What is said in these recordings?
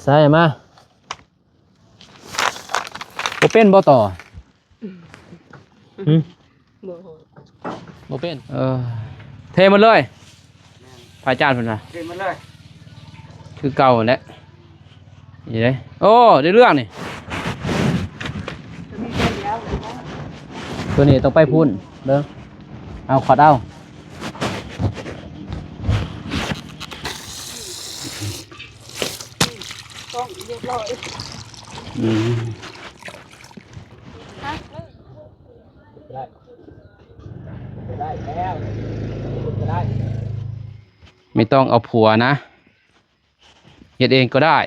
ใส่มาบ่เป็นบ่ต่อบ่เป็นเทมันเลยพายจานเพิ่นน่ะเทมันเลยคือเก่าแหละนี่เด้โอ้ได้เรื่องนี่ตัวนี้ต้องไปพุ่นเด้อเอาขอดเอาต้องเรียบร้อยไม่ต้องเอาผัวนะเฮ็ดเองก็ได้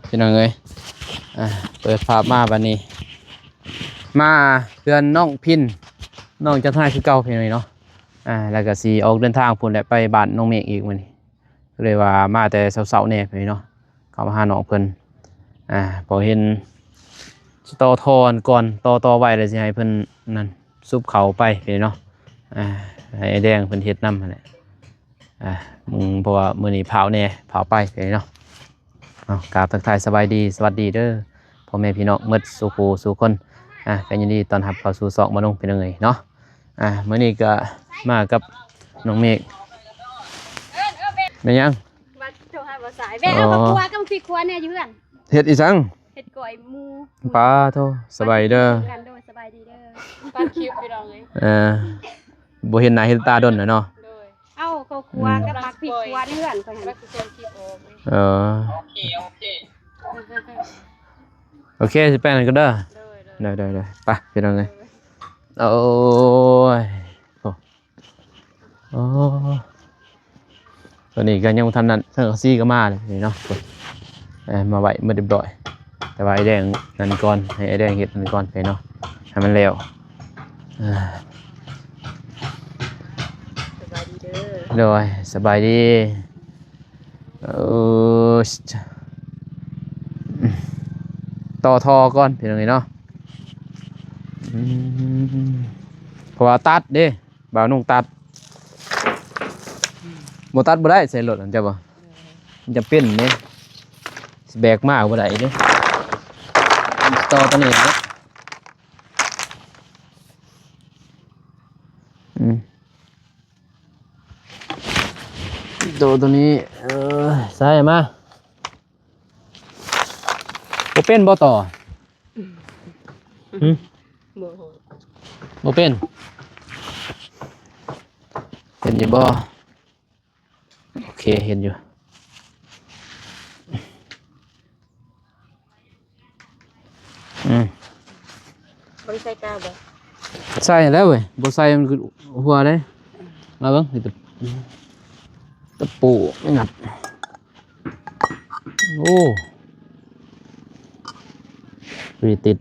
พี่น้องเอ้ยเปิดภาพมาบัดนี้มาเพื่อนน้องพินน้องจะทายคือเก่าพี่น้องเนาะแล้วก็สิออกเดินทางพุ่นแหละไปบ้านน้องเมฆอีกมื้อนี้ก็เลยว่ามาแต่เช้าๆแน่พี่เนาะเข้ามาหาน้องเพิ่นพอเห็นต่อทอนก่อนต่อไว้แล้วสิให้เพิ่นนั่นซุบเขาไปพี่เนาะให้ไอ้แดงเพิ่นเฮ็ดนำนั่นแหละมึงเพราะว่ามื้อนี้เผาแน่เผาไปพี่เนาะกราบทักทายสบายดีสวัสดีเด้อพ่อแม่พี่น้องหมดสู่ผู้สู่คนกันยินดีต้อนรับเข้าสู่2 มนุษย์พี่น้องเอ้ยเนาะมื้อนี้ก็มากับน้องเมฆแม่ยังมาโทรหาบ่สายแม่เอามาครัวกับพริกครัวเนี่ยอยู่เฮือนเฮ็ดอีสังเฮ็ดก้อยหมูปลาโทสบายเด้อกันโดยสบายดีเด้อปลาคิวพี่น้องเอ้ยบ่เห็นหน้าเห็นตาดนเนาะเอาเข้าครัวกับมักพริกครัวในเฮือนเพิ่นมักสิเซ็นคลิปโอเคสิไปนั่นก็เด้อได้ไปพี่น้องเอ้ยโอ้ยโอ้ตอนนี้ก็ยังทันนั้นสังกะสีก็มาเลยเนาะมาไว้เมื่อเรียบร้อยแต่ว่าไอ้แดงนั่นก่อนให้ไอ้แดงเฮ็ดนั่นก่อนไปเนาะให้มันแล้วสบายดีเด้อโดยสบายดีต่อทอก่อนพี่น้องเนาะเพราะว่าตัดเด้บ่าวนุ่งตัดบ่ตัดบ่ได้ใส่รถอันเจ้าบ่มันจะเป็นนี่สิแบกมากบ่ได้เด้ต่อตัวนี้เนาะตัวนี้ใส่มาบ่เป็นบ่ต่อบ่เป็นเห็นอยู่บ่โอเคเห็นอยู่บ่ใส่กาวบ่ใส่แล้วเว้ยบ่ใส่มันคือหัวเลยมาเบิ่งนี่ตะปูไม่งัดโอ้ติด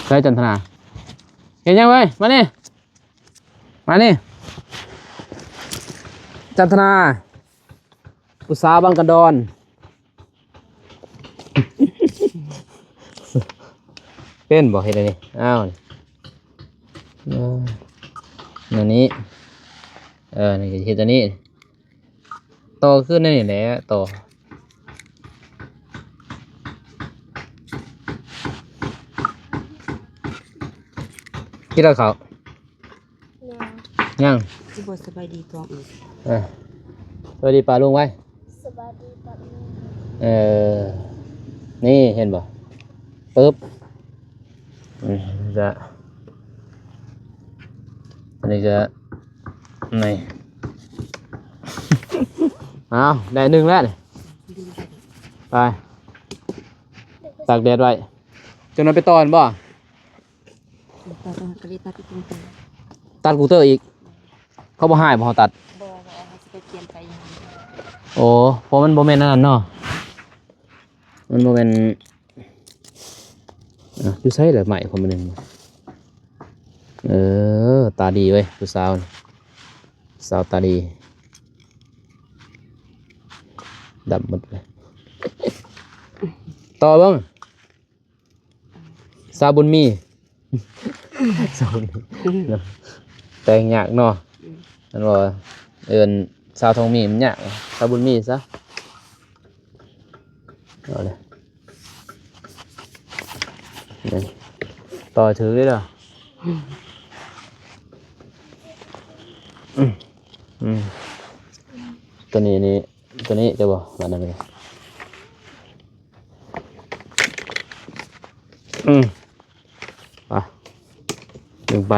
ใส่จันทนาเห็นยังเว้ยมานี่จันทนาอุตสาบังกระดอนเป็นบอกเห็นอะไรนี่อ้าวนี่นี่เห็นตัวนี้โตขึ้นนี่แหละโตคิดว่าเขายังสบายดีตัวอีกสวัสดีป้าลุงไว้สบายดีป้าลุงนี่เห็นบ่ปึ๊บจะอันนี้จะนี่เอาได้หนึ่งแล้วไปตากแดดไว้จนนั้นไปตอนบ่ตัดกูเตอร์อีกเขาบ่หายบ่เขาตัดบ่ไปเปลี่ยนไปโอ้เพราะมันบ่แม่นนั่นเนาะมันบ่แม่นอยู่ไสเหรอใหม่คนนึง เออตาดีเว้ยผู้สาวนี่สาวตาดีดำหมดเลยต่อเบ้างสาวบุญมีสาวบุญมีแต่งยากเนาะนั่นว่าเอิ้นสาวทองมีมันยากสาวบุญมีซะเอาเลยนี่ต่อถือได้เหรอตัวนี้นี่ตัวนี้จะบอกมาได้ไหมไปดึงไป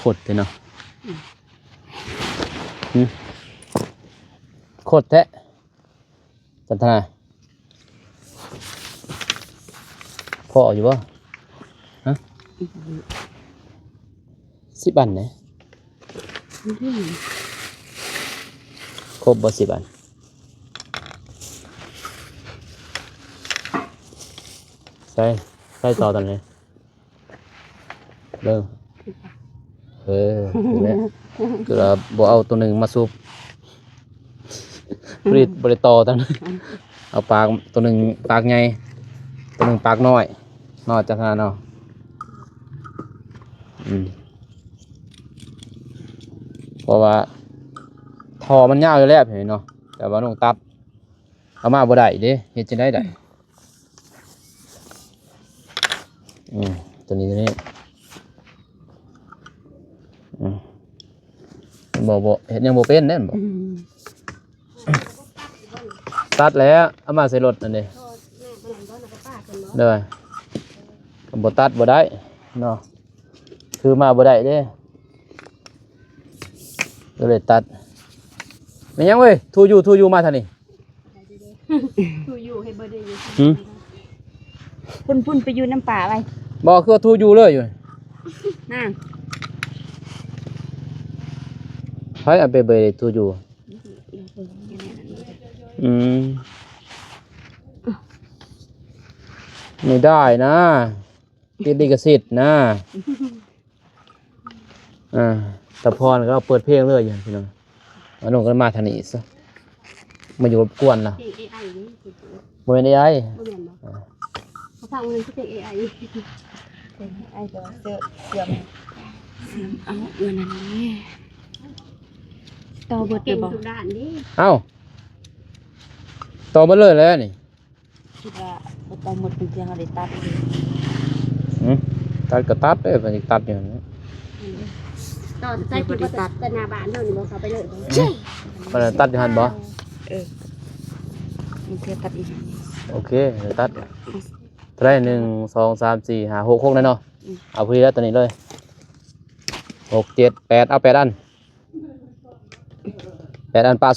ขดเลยเนาะขดแท้จันทนาพ่ออยู่ป่ะฮะ10 อันเนี่ยครบบ่10 อันใส่ต่อตอนนี้เริ่มเนี่ยคือเราบ่เอาตัวหนึ่งมาซุปบริต่อตอนนั้นเอาปากตัวหนึ่งปากใหญ่ตัวหนึ่งปากน้อยจังหวะเนาะเพราะว่าทอมันยาวอยู่แล้วเห็นเนาะแต่ว่าต้องตัดเอามาบ่ได้เด้เฮ็ดจังได๋ได้ตัวนี้บ่เฮ็ดยังบ่เป็นแน่นบ่ตัดแล้วเอามาใส่รถนั่นเด้เด้อบ่ตัดบ่ได้เนาะคือมาบ่ได้เด้ก็เลยตัดไม่ยังเว้ยทูอยู่มาท่านี่ทูอยู่ให้เบอร์ได้อยู่พุ่นไปอยู่น้ำป่าไปบอกคือทูอยู่เลยอยู่น่าใครเอาไปเบยทูอยู่ไม่ได้นะติดลิขสิทธิ์นะแต่พรก็เปิดเพลงเลยอย่างพี่น้องหนุ่มก็มาทางนี้ซะมาอยู่รบกวนล่ะโมเดลAIเขาฟังมันคือเพลง AI ตัวเสื่อมเอาเงินอันนี้ต่อบท เก่ง บอก ทุกด้านนี่ เอ้าต่อมาเลยแล้วนี่คิดว่าต่อหมดเป็นเพียงเขาได้ตัดตัดก็ตัดเลยมันตัดอย่างนี้ต่อใจคิดว่าแต่หน้าบ้านเท่านี้บอกเขาไปเลยมันตัดอยู่หันบ่มันเพื่อตัดอีกโอเคเดี๋ยวตัดได้1 2 3 4 5 6 6เลยเนาะเอาพอดีแล้วตัวนี้เลย6 7 8เอา8 อัน8 อันปลา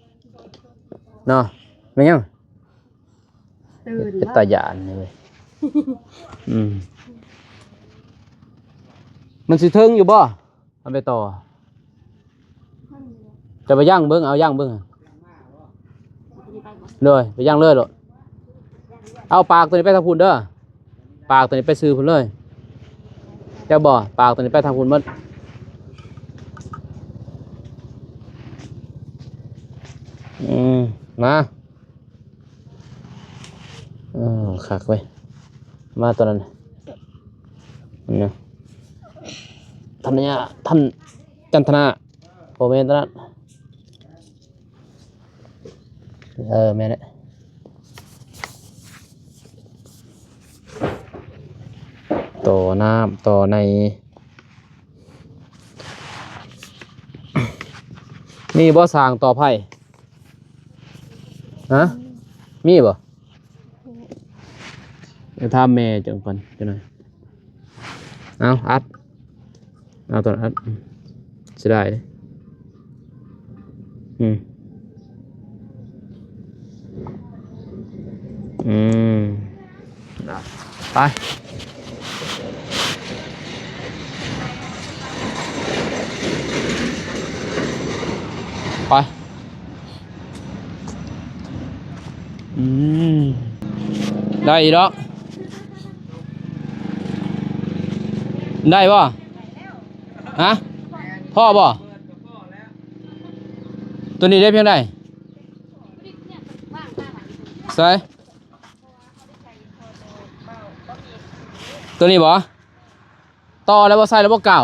2เนาะไม่ยังเป็นตาหยานนี่เว้ยมันสิถึงอยู่บ่เอาไปต่อจะไปย่างเบิ้งเอาย่างเบิ้งเลยไปย่างเลยหรอเอาปากตัวนี้ไปทางพุ่นเด้อปากตัวนี้ไปซื้อพุ่นเลยเจ้าบ่ปากตัวนี้ไปทางพุ่นหมดมาคักเว้ยมาตัวนั้นนะท่านเนี่ยท่านจันทนาโอเมนตัวนั้นแม่เนี่ยต่อน้ำต่อในมีบ่สร้างต่อไผ่ฮะมีบ่เดี๋ยวทำแม่จังก่อนจังหน่อยเอาอัดเอาตัวอัดเสียดายไปไปได้อีกแล้ว ได้บ่ฮะพ่อบ่ตัวนี้ได้เพียงใดใส่ตัวนี้บ่ต่อแล้วบ่ใส่แล้วบ่เก่า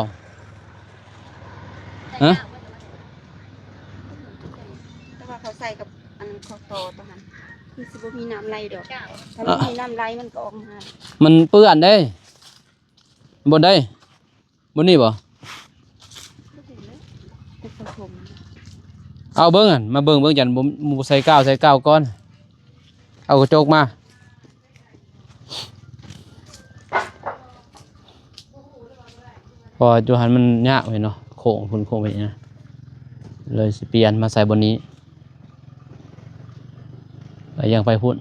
ฮะ แต่ว่าเขาใส่กับอันเขาโตตรงนั้นคือสิบ่มีน้ำไหลดอกถ้ามีน้ำไหลมันก็ออกมา มันเปื้อนได้บนได้บนนี่บ่ เป็นผสม เอาเบิ้งอ่ะมาเบิ้งจันบ่ใส่ก้าวก่อนเอากระจกมาพอจูหันมันยากเลยเนาะโค้งไปนะเลยสิเปลี่ยนมาใส่บนนี้ยังไปพุ่น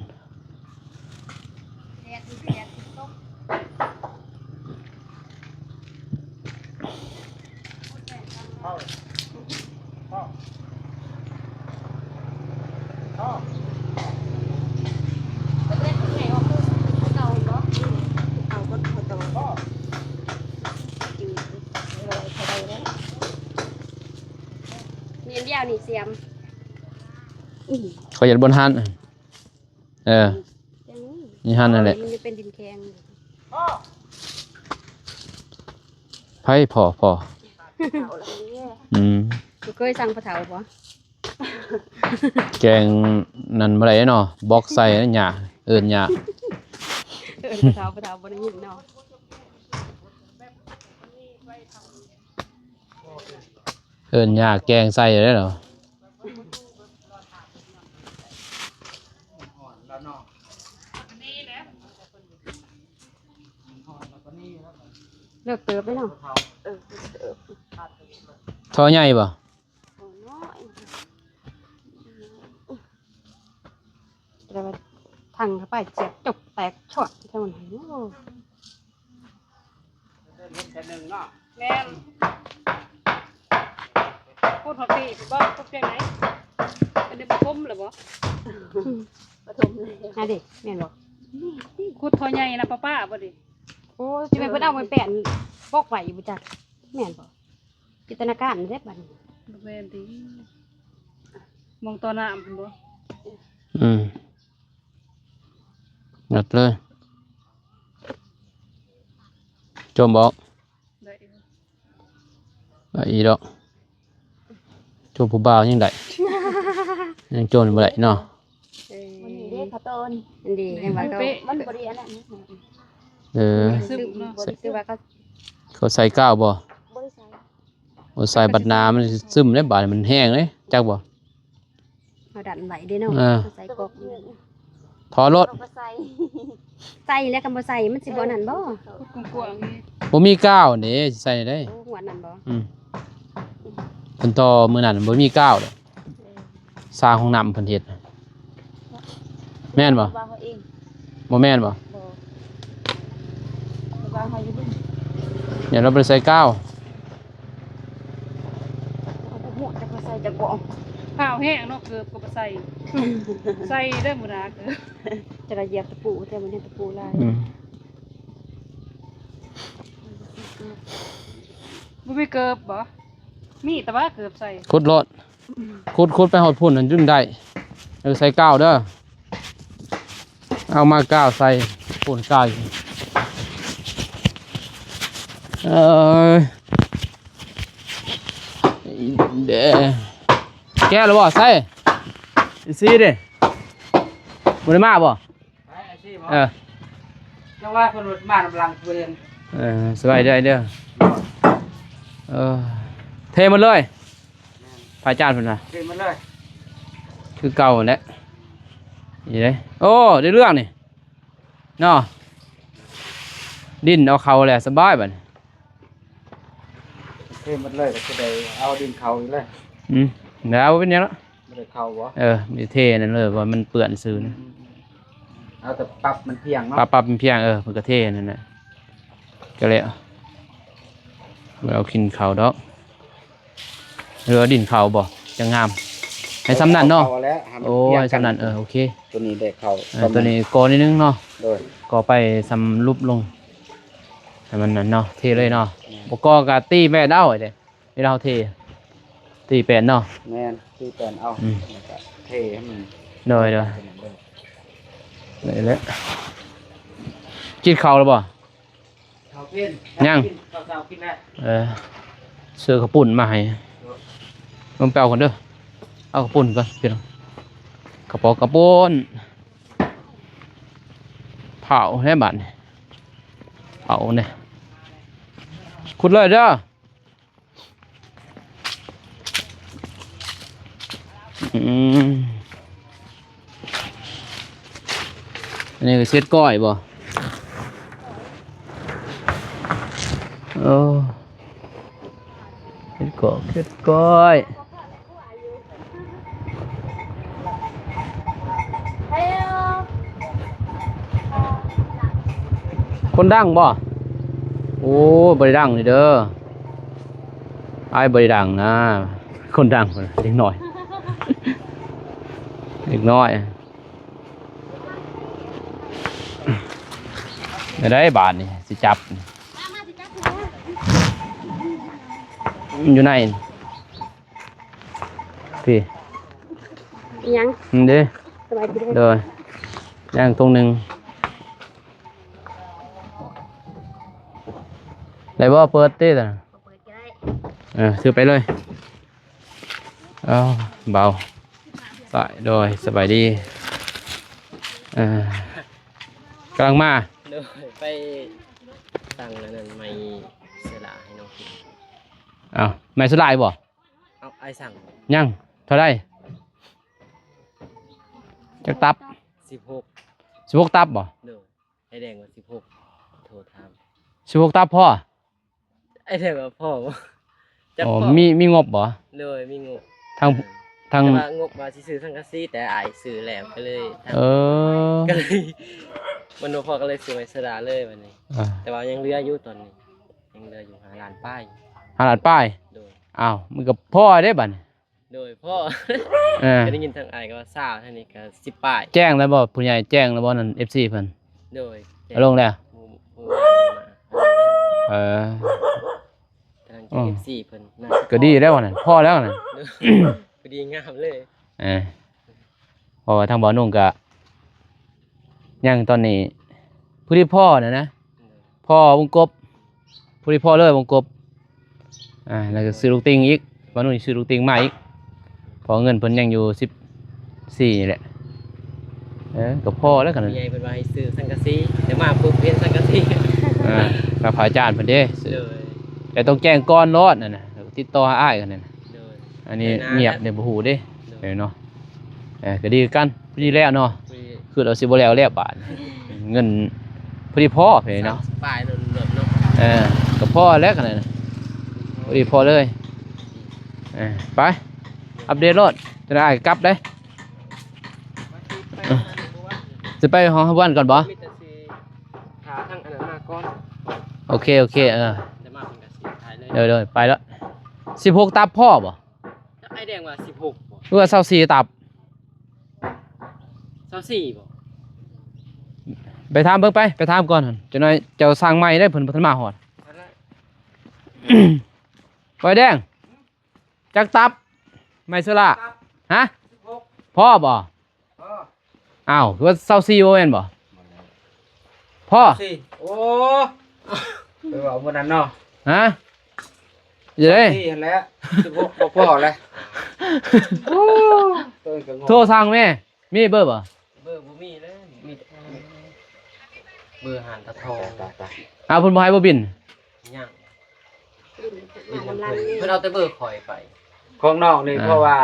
นี่เดียวนี่เสียม เขาอยากบนหันนี่หันนั่นแหละ มันจะเป็นดินแข็ง ไผ่พอเคยสั่งปลาเถาปะ แกงนั่นมาได้เนาะบล็อกใส่หญ้าเอิ้นหญ้า ปลาเถาบนหินเนาะ เอิ้นหญ้าแกงใส่ได้เหรอ เลิกเติบไปเนาะท่อใหญ่ป่ะแต่ว่าทางเข้าไปเจ็บจบแตกช็อตแค่มันเห็นโอ้ แม่นพูดหัวปีบ่พูดเพียงไหนเป็นได้ปฐมหรือบ่ ปฐมเลยฮะดิแม่นบ่ พูดทอใหญ่นะป้าบ่ดิ โอ้จะไปเพิ่นเอาไปแป้นปอกไว้อยู่บ่จักแม่นบ่จินตนาการเด้บัดนี้ บ่แม่นติมองตอนน้ำพุ่นบ่ งัดเลยจมบอก ได้ อีดอกจมผู้บ่าวยังได้ ยังโจรบ่ได้เนาะ มันนี่เด้ขะต้นอันดียังว่าเขามันบ่ได้อันนั้นซึมเนาะ คือว่าเขา เขาใส่ก้าวบ่ บ่ได้ใส่ บ่ใส่บัดน้ำมันซึมได้บาดมันแห้งเลยจักบ่ เขาดันไหลเด้เนาะใส่กอก ถอรถ ใส่แล้วก็บ่ใส่มันสิบ่นั่นบ่ พูดกว้างๆนี่ บ่มีก้าวนี่สิใส่ได้ หัวนั่นบ่ เพิ่นต่อมื้อนั้นบ่มีก้าวดอกสร้างห้องน้ำเพิ่นเฮ็ดแม่นบ่ ว่าเขาเอง บ่แม่นบ่ บ่ว่าเขาอยู่เบิ่ง เดี๋ยวเราไปใส่ก้าว หัวจะบ่ใส่จะบ่ ข้าวแห้งเนาะเกือบก็บ่ใส่ใส่เด้อมื้อหน้าเกือบ จะเหยียบตะปูแต่มันเห็นตะปูลาย บ่มีเกือบบ่มีแต่ว่าเกือบใส่ ขุดรถขุดไปหอดพุ่นนั่นจึงได้ใส่ก้าวเด้อเอามาก้าวใส่พุ่นก้าวเด้แก้แล้วบ่ใส่ซีเด้บ่ได้มาบ่จังว่าคนรถมากำลังเรียน สบายได้เด้อเทหมดเลยพายจานเพิ่นน่ะ เรียนมาเลย คือเก่าแหละนี่เด้โอ้ได้เรื่องนี่เนาะดินเอาเข้าแหละสบายบัด เรียนมาเลยก็จะได้เอาดินเขาอีกเลย แล้วเป็นยังละ ไม่ได้เขาวะ มีเทนั่นเลยว่ามันเปื้อนซื้อนะ เอาแต่ปรับมันเพียงเนาะ ปรับเป็นเพียงมันก็เทนั่นแหละก็เลยเรากินข้าวดอกเรือดินข้าวบ่จะงามให้ซ้ำนั่นเนาะ อแล้วให้มัน โอ้ เพียง ยซ้ำนั่นโอเค ตัวนี้ได้เขา ตัวนี้กอนิดนึงเนาะ โดย กอไปซ้ำรูปลง ให้มันนั่นเนาะเทเลยเนาะบ่ก็กะตีแม่นเอาเด้เวลาเทตีแปนเนาะ แม่นคือแปนเอาแล้วก็เทให้มัน โดยนี่แหละกินข้าวแล้วบ่ ข้าวเพิ่น ยัง ข้าวเช้ากินแล้ว เสื้อข้าวปุ่นมาให้มึงไปเอาก่อนเด้อเอาข้าวปุ่นก่อนพี่น้องกระป๋องกระปุนเผาให้บัดนี่เผาเนี่ยขุดเลยเด้ออันนี้ก็เช็ดก้อยบ่โอ้เช็ดก้อย คนดังบ่โอ้บริดังเลยเด้อไอ้บริดังนะคนดังเล็กน้อยเล็กน้อยไม่ได้บาทนี่สิจับอยู่ไหนพี่ ยัง เด้ สบายดี เด้อย่างตรงหนึ่งได้บ่เปิดเต้แต่ซื้อไปเลยเอาเบาไปโดยสบายดีกำลังมา เดี๋ยวไปสั่งนั่นไม่เสยละให้น้องกิน เอาไม่สลายบ่ เอาไอ้สั่ง ยังเท่าไรจักตับ 16 ตับบ่ เดี๋ยวไอ้แดงว่า16โทรถาม ตับพ่อ ไอ้แดงว่าพ่อบ่จัก อ๋อ พ่อ มีงบบ่ เลยมีงบ ทาง แต่ว่างบว่าสิซื้อสังกะสีแต่อ้ายซื้อแล้วก็เลยทำ เออ ก็เลยมันบ่พอก็เลยซื้อไม้สดาเลยวันนี้ แต่ว่ายังเหลืออยู่ตอนนี้ยังเหลืออยู่5ล้านป้าย หาหลาดป้าย โดย อ้าวมันกับพ่อได้บัดนี่ โดยพ่อ เออ ก็ได้ยินทางอ้ายก็ว่า20เท่านี้ก็10ป้าย แจ้งแล้วบ่ผู้ใหญ่แจ้งแล้วบ่นั่น FC เพิ่น โดย เอาลงแล้ว หมู่บ้านมา เออ กำลังจะ FC เพิ่นน่าจะ ก็ดีแล้วนั่นพ่อแล้วนั่น พอดีงามเลย เพราะว่าทางบ่อนุ่งก็ยังตอนนี้ผู้ที่พ่อนะพ่อวงกบผู้ที่พ่อเลยวงกบแล้วก็ซื้อลูกติงอีกบ่อนุ่งซื้อลูกติงมาอีกเพอเงินเพิ่นยังอยู่14นี่แหละกับพ่อแล้วกัน ผู้ใหญ่เป็นว่าให้ซื้อสังกะสีเดี๋ยวมาปุ๊บเห็นสังกะสี กับผาจานเพิ่นเด้ เลย แต่ต้องแจ้งก่อนรอดนั่นน่ะแล้วก็ติดต่อหาอ้ายกันนั่นน่ะ เลย อันนี้เงียบเดี๋ยวบ่ฮู้เด้เนาะก็ดีกันพอดีแล้วเนาะคือเราสิบ่แล้วบาทเงินพอดีพ่อไปเนาะ ปลายหล่นๆเนาะ กับพ่อแล้วกันน่ะพอดีพ่อเลยไปอัปเดตรถจะได้กลับได้จะไปห้องบ้านก่อนบ่ มีแต่สิหาทางอันนั้นมาก่อน โอเคจะมาเป็นกะสีท้ายเลย เดี๋ยวไปแล้ว16ตับพ่อบ่ ไอ้แดงว่า16บ่ หรือว่า24ตับ 24บ่ ไปถามเบิ่งไปถามก่อนหั่นจังหน่อยเจ้าสร้างใหม่ได้เพิ่นบ่ทันมาฮอด ไฟแดงจักตับไม่สละฮะพ่อบ่อ้าวคือว่า24บ่แม่นบ่พ่อ สิโอ้ไปว่าวันนั้นเนาะ ฮะอยู่เด้ ที่เห็นแล้ว16พ่อแล้วโอ้ตัวก็งง โทรสั่งแม่มีเบอร์บ่ เบอร์บ่มีเลยมีแต่เบอร์หานตะทอง ตาย อ้าวเพิ่นบ่ให้บ่บิน ยัง น้ำลาย เพิ่นเอาแต่เบอร์ข่อยไป ของน้องนี่เพราะว่า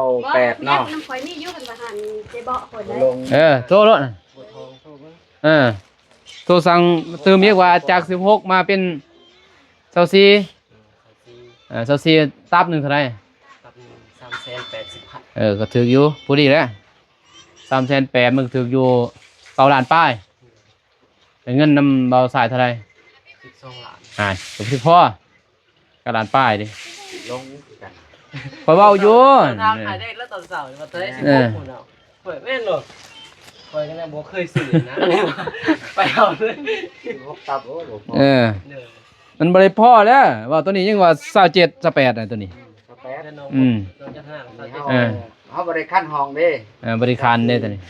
28เนาะ น้ำข่อยนี่อยู่กันประหารเจ๊เบาะคนได้ ลง โทรรถ เบอร์ทองโทรเบิ่ง โทรสั่งเติมอีกว่าจาก16มาเป็น24 24ตับหนึงเท่าไหร่ กับ380,000 ก็ถึกอยู่ผู้ดีแล้ว380,000มึงถึกอยู่9ล้านป้ายแต่เงินนำเบาสายเท่าไหร่ 12ล้าน ก็พี่พ่อ9ล้านป้ายดิ ลงกัน ข่อยเว้าอยู่ ทางขายได้แล้วตอนเสาร์มาเตะ16คนเอาเปิดแม่นบ่ คอยก็ยังบ่เคยซื้อนะไปเอาเลย 16ตับโอ้โห เออ เด้อ มันบ่ได้พอแล้วว่าตัวนี้ยังว่า27 28น่ะตัวนี้ สแปด แต่น้อง อืม น้องจะห้ามเขาจะ เออ เขาบ่ได้ขั้นห้องเด้ บริการได้ตัวนี้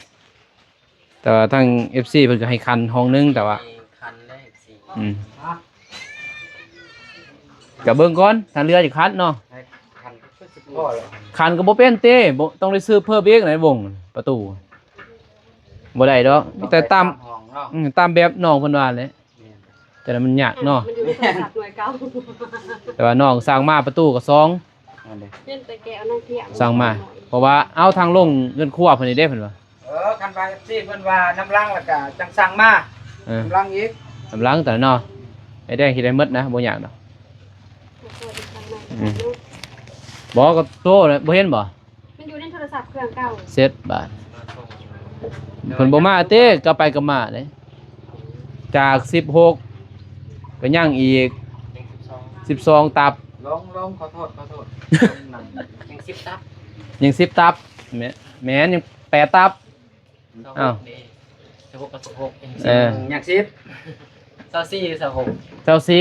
แต่ว่าทาง FC เพิ่นก็ให้คันห้องนึงแต่ว่า มีคันได้สิ อืมก็เบิ่งก่อนถ้าเรือจะคันเนาะ ให้ขั้นก็สิพ่อแล้ว คันก็บ่เป็นเต้บ่ต้องได้ซื้อเพิ่มอีกในวงประตูบ่ได้ดอกมีแต่ตาม ห้องเนาะ ตามแบบน้องเพิ่นว่าเลยแต่นั้นมันยากเนาะ มันอยู่ในโทรศัพท์หน่วยเก่า แต่ว่าน้องสร้างมาประตูก็2 นั่นเด้ เล่นแต่แกเอาน้องเที่ยง สร้างมา เพราะว่าเอาทางลงเงินครัวเพิ่นนี่เด้เพิ่นว่า คันว่า FC เพิ่นว่าน้ำลังแล้วก็จังสั่งมา เออ น้ำลังอีก กำลังแต่เนาะไอ้แดงคิดได้หมดนะบ่ยากดอกบ่ก็โตเลยบ่เห็นบ่ มันอยู่ในโทรศัพท์เครื่องเก่า เสร็จบาทเพิ่นบ่มาเต้ก็ไปก็มาเด้จาก16ก็ยังอีก12ตับ ลงขอโทษนั่น ยัง10ตับ ยัง10ตับแม่นยัง8ตับ อ้าว 16กับ16 เออ อยากซิบ 24หรือ26 เจ้าสี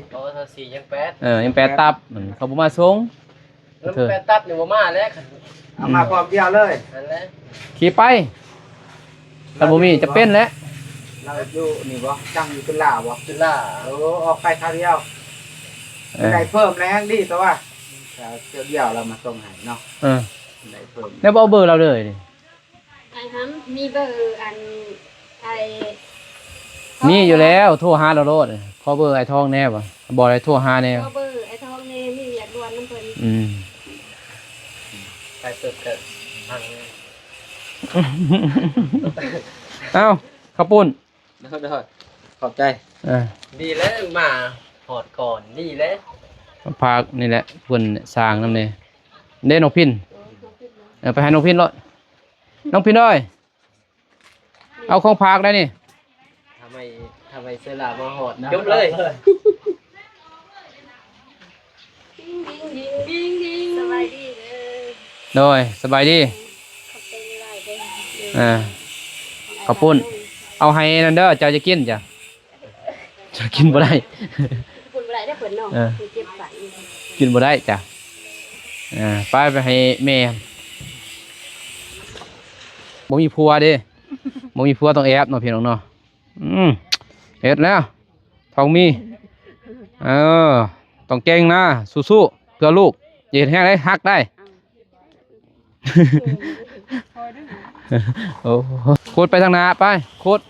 เพราะว่า24ยัง8 ยัง8ตับมันเขาบ่มาส่ง แล้ว8ตับนี่บ่มาแล้ว เอามาพร้อมเดียวเลย นั่นแหละ ขี่ไปถ้าบ่มีจะเป็นแล้ว เราอยู่นี่บ่จังอยู่ตุลาบ่ จุฬา ออกไปคราวเดียวได้เพิ่มแรงดีแต่ว่าเดียวเรามาส่งให้เนาะ เออ ได้เพิ่ม แล้วบ่เอาเบอร์เราเลยนี่ ไอ้ฮัมมีเบอร์อันไอ้ มีอยู่แล้วโทรหาเราโลดขอเบอร์ไอ้ทองแน่บ่บ่ได้โทรหาแน่ เบอร์ไอ้ทองนี่มีอยากดวนน้ำเพิ่น อืม ไปเปิดกันพังเลย เอ้าข้าวปุ้น เด้อขอบใจ เออ ดีแล้วมาหอดก่อนดีแล้ว พากนี่แหละเพิ่นสร้างนำนี่เด้น้องพินไปให้น้องพินโลดน้องพินเอ้ยเอาของพากได้นี่ ทำไมเสลามาหอดยกเลย สบายดีเด้อ โดยสบายดี ขอบใจหลายเด้อ อ่าข้าวปุ้นเอาให้นั่นเด้อเจ้าจะกินจ้ะจะกินบ่ได้ คุณบ่ได้ได้เพิ่นเนาะ เออ คือเจ็บสัน กินบ่ได้จ้ะไปให้แม่บ่มีผัวเด้บ่มีผัวต้องแอบเนาะพี่น้องเนาะเฮ็ดแล้วทองมีต้องเก่งนะสู้ๆเพื่อลูกอย่าเฮ็ดแฮงได้ฮักได้ คอยด้วย โอ้โคตรไปทางหน้าไปโคตร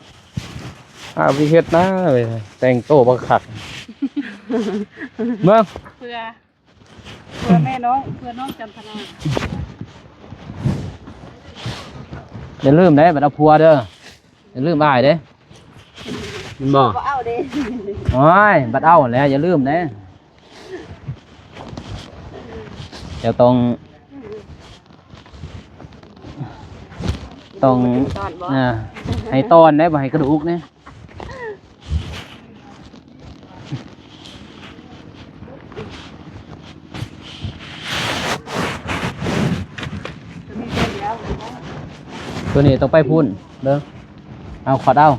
วิเฮ็ดนะเว้ยแต่งโตบักคักเบิ่ง เพื่อแม่น้องเพื่อน้องจันทนา อย่าลืมเด้บัดเอาผัวเด้ออย่าลืมอ้ายเด้มันบ่ บ่เอาเด้ โอ้ยบัดเอาแล้วอย่าลืมเด้เดี๋ยวต้อง ตอนบ่ ให้ตอนได้บ่ให้กระดูกเด้ตัวนี้ต้องไปพุ่นเด้อเอาขอดเอา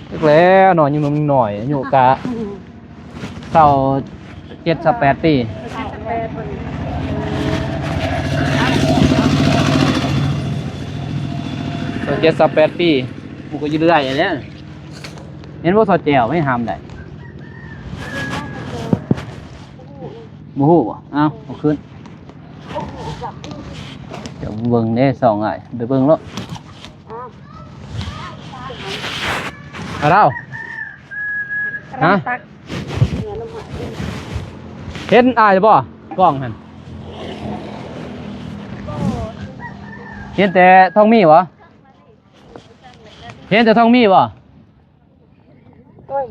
เล็กแล้วหน่อยยังหน่อยอยู่กะเท่า7-8 ปี7-8 ปีกูก็อยู่เรื่อยอย่างเนี้ยเห็นว่าทอดแจ่วไม่ทำได้บูฮู้บ่เอาขึ้นเดี๋ยวเบิ่งได้สองอ่ะเดี๋ยวเบิ่งแล้วเอาเราฮะ ตัก เห็นอายบ่กล้องหั่นเห็นแต่ทองมีบ่เห็นแต่ทองมีบ่ โอ้ย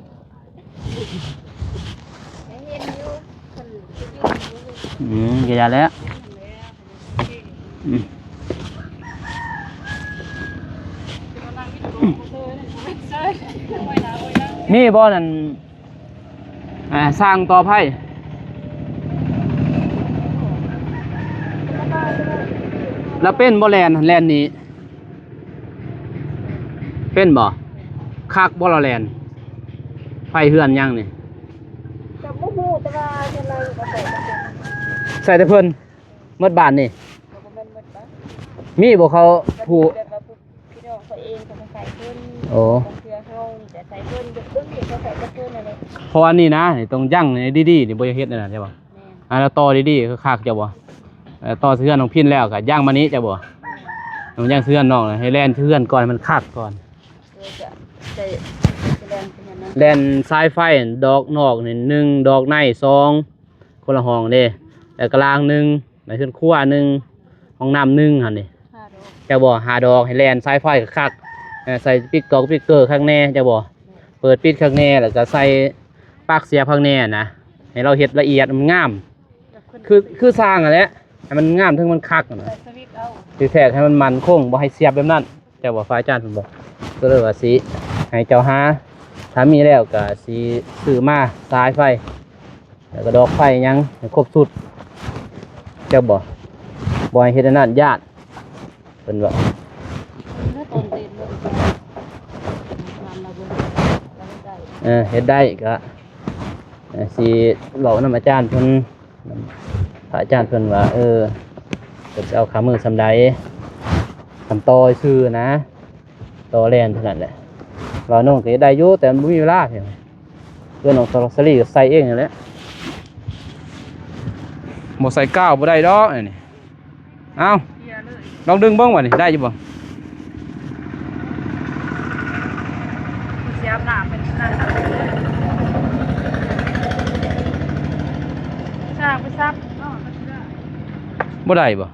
อย่าแล้วมีบ่นั่นสร้างต่อไผ่ แล้วเป็นบ่แลนแลนนี้เป็นบ่คักบ่ละแลนไฟเฮือนยังนี่ กับบ่ฮู้แต่ว่าจังไดก็ใส่กระเป๋า ใส่แต่เพิ่นหมดบ้านนี่ ก็บ่แม่นหมดปะ มีบ่เขาผู้ แบบว่าพี่น้องเขาเองก็มาใส่เพิ่น โอ้ บางเทื่อเฮานี่แต่ใส่เพิ่นเบิ่งเห็นเขาใส่กระเพิ่นนั่นแหละ เพราะว่านี่นะนี่ตรงยั่งนี่ดีๆนี่บ่อยากเฮ็ดนั่นน่ะใช่บ่ แม่น อ่าแล้วต่อดีๆคือคักจะบ่ต่อเสื้อน้องพินแล้วก็ย่างมานี้จะบ่มันย่างเสื้อน้องน่ะให้แล่นเสื้อนก่อนให้มันคักก่อน เพื่อจะใส่แสดงเป็นอย่างนั้น แล่นสายไฟดอกนอกนี่1ดอกใน2คนละห้องเด้แล้วก็ล่าง1ในขึ้นครัว1ห้องน้ำ1หั่นนี่ 5ดอก จะบ่5ดอกให้แล่นสายไฟก็คักใส่ปิกเกอร์ข้างแน่จะบ่เปิดปิดข้างแน่แล้วก็ใส่ปลั๊กเสียบข้างแน่นะให้เราเฮ็ดละเอียดมันงาม จะขึ้น คือสร้างอ่ะแหละให้มันงามถึงมันคักอะนะ ใส่สวิตช์เอา คือแทกให้มันมันคงบ่ให้เสียบแบบนั้นเจ้าบ่ฟ้าอาจารย์เพิ่นบอกก็เลยว่าสิให้เจ้าหาถ้ามีแล้วก็สิซื้อมาสายไฟแล้วก็ดอกไฟหยังให้ครบสุดเจ้าบ่ให้เฮ็ดอันนั้นญาติเพิ่นว่า เนื้อต้นเต็มเลยงานเราเบิ่งเราได้ เฮ็ดได้ก็สิเว้านำอาจารย์เพิ่นพระอาจารย์เพิ่นว่าเพิ่นจะเอาขามือซำใดทำต่อซื่อนะต่อแล่นเท่านั้นแหละเราน้องก็ได้อยู่แต่มันบ่มีเวลาเพียงเพื่อนน้องสลีก็ใส่เองนั่นแหละบ่ใส่ก้าวบ่ได้ดอกอันนี้เอ้า เฮียเลย ลองดึงเบิ่งว่านี่ได้อยู่บ่ เสียบหนาเป็นนั่นสร้างไปซับเนาะก็ได้ บ่ได้บ่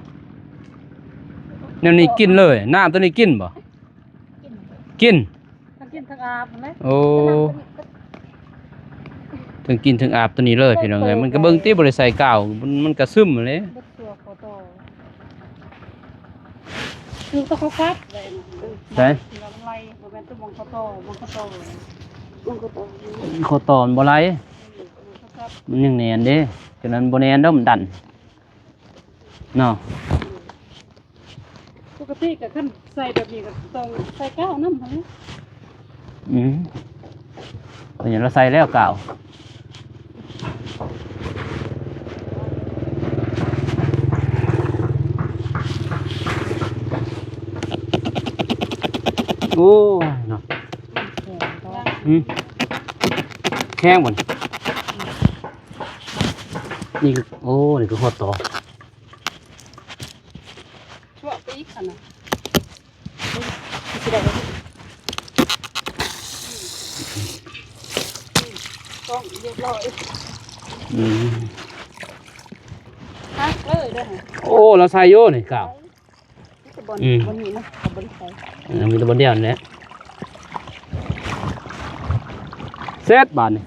แนวนี้กินเลยน้ำตัวนี้กินบ่กิน ทั้งกินทั้งอาบมันเลย โอ้ถึงกินถึงอาบตัวนี้เลยพี่น้องเอ้ยมันก็เบิ่งติบ่ได้ใส่ก้าวมันก็ซึมเลย เบิดตัวโคโตคือต้องเขาคัดเลย ใช่ เราไล่บ่แม่นตัวมองโคโตมองโคโต มันก็ต้อง โคตอนบ่ไหล เขาคัด มันยังแน่นเด้ฉะนั้นบ่แน่นดอกมันดันเนาะ ปกติก็ขั้นใส่แบบนี้ก็ต้องใส่ก้าวน้ำหั่นแหละ อืมเพราะฉะนั้นเราใส่แล้วก้าวโอ้ยเนาะอืมแข้งบ่นนี่คือโอ้นี่คือหัวต่อ ชั่วไปอีกอันน่ะ สิได้ ต้องเรียบร้อย อืม ฮักเลยเด้อ โอ้เราใส่โยนี่ก้าว จะบ่ อืม บ่มีนะกับบริษัท มีแตัวบนเดียวนี่แหละเสร็จบาดนี่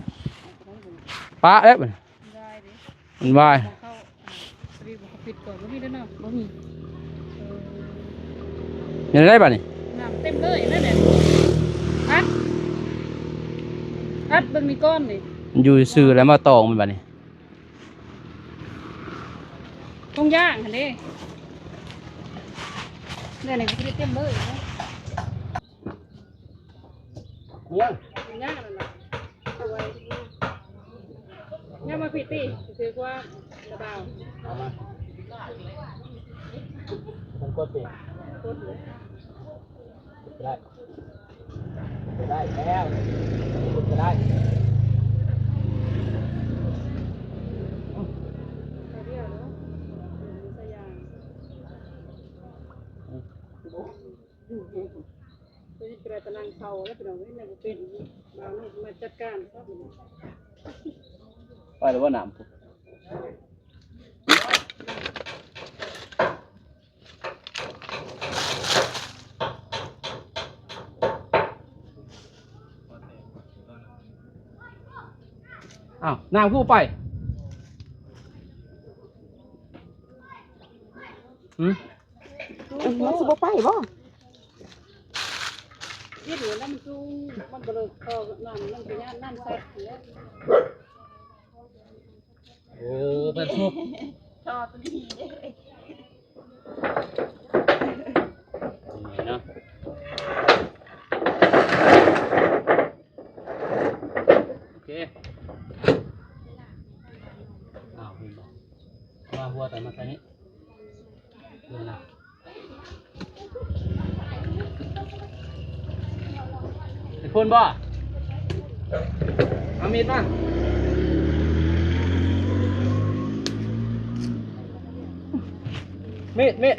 ปะเอ๊ะมัน ได้ดิ มันวาย เข้าสวีบอกเขาปิดก่อนบ่มีเด้อเนาะบ่มี ยังได้บาดนี่ น้ำเต็มเลยนั่นแหละอัดเบิ่งนี่ก้อนนี่ มันอยู่ซื่อแล้วมาตองมันบาดนี่ ต้องย่างหั่นเด้เนี่ยนี่ก็สิเต็มเลยนะ ยัง ย่างนั่นน่ะเอาไว้ย่างมาผิดติถือว่ากระเบา มันกดสิ กดเลย ได้ได้แล้วกดก็ได้ เอาเดียวเนาะใส่ยางตัวนี้เป็นตะนางเขาแล้วเป็นเอาไว้ในบุเป็นบางนี่มาจัดการครับ ไปหรือว่าน้ำอ้าวน้ำคู่ไปหืม มันสิบ่ไปบ่ นี่เหลือน้ำจุ้งมันเบลอคอน้ำมันเป็นย่านน้ำซัดแล้ว โอ้เป็นซุป ชอบตัวนี้เด้อ เนาะโอเคอ้าวเห็นบ่ว่าหัวแต่มาใส่นี้เดี๋ยวนะไอ้คนบ่เอามีดมามีด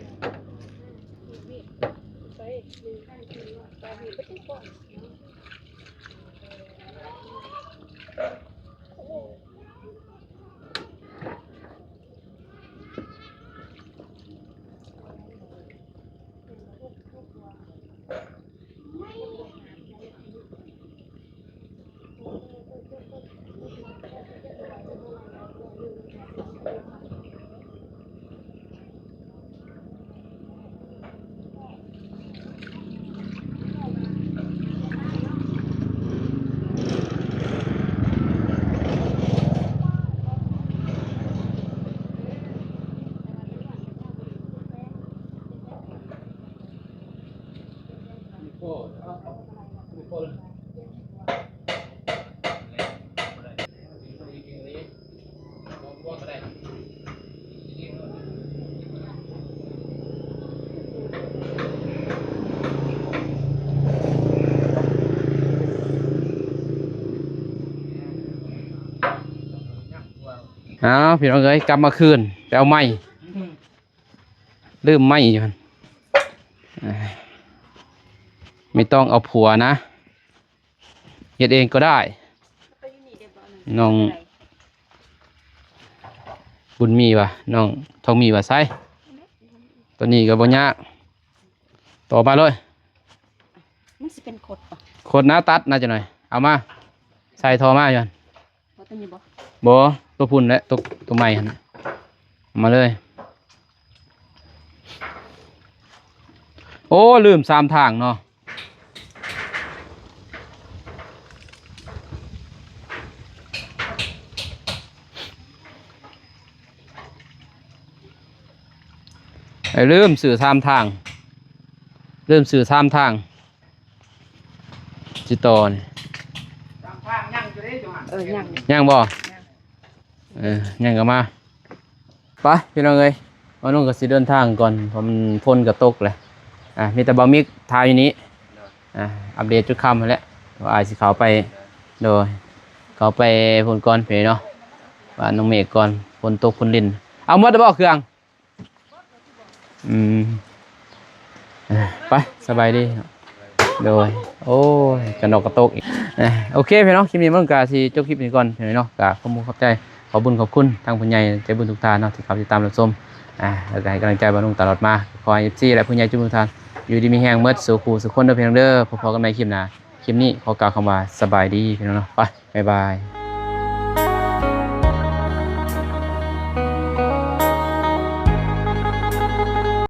อ้าวพี่น้องเอ้ยกลับมาคืนไปเอาไม้ลืมไม้อยู่หั่นไม่ต้องเอาผัวนะเฮ็ดเองก็ได้น้องบุญมีวะน้องทองมีวะใส่ตัวนี้ก็บ่ยากต่อมาเลย มันสิเป็นขดปะ โคตรน้าตัดน่าจะหน่อยเอามาใส่ทอมาอยู่หั่น บ่ต้องอยู่บ่ บ่ตัวพุ่นและตัวใหม่หั่นเอามาเลยโอ้ลืม3ทางเนาะลืมสื่อ3ทางลืมสื่อ3ทางจิตอนี่ ตามทางยังจะได้จังหวะ ยัง ยังบ่ยังก็มาไปพี่น้องเอ้ยวันนู้นก็สิเดินทางก่อนเพราะมันฝนก็ตกเลยมีแต่บะมิกทายอยู่นี้อัปเดตจุดค่ำมาแล้วว่าอาจสิเขาไปโดยเขาไปฝนก่อนไปเนาะว่าน้องเมฆก่อนฝนตกฝนลิ่นเอาหมดได้บ่เครื่องไปสบายดีโดยโอ้ยกระนกกระตกอีกโอเคพี่น้องคลิปนี้มันก็สิจบคลิปนี้ก่อนพี่น้องก็ขอบคุณขอบใจขอบคุณทางผู้ใหญ่ใจบุญทุกท่านเนาะที่เขาติดตามรับชมแล้วก็ให้กำลังใจบรรลุตลอดมาขอให้ FC และผู้ใหญ่ทุกท่านอยู่ดีมีแห้งเมื่อสู่คู่สุขคนเด้อพี่น้องเด้อพบกันใหม่คลิปหน้าคลิปนี้ขอกล่าวคำว่าสบายดีพี่น้องเนาะไปบ๊ายบาย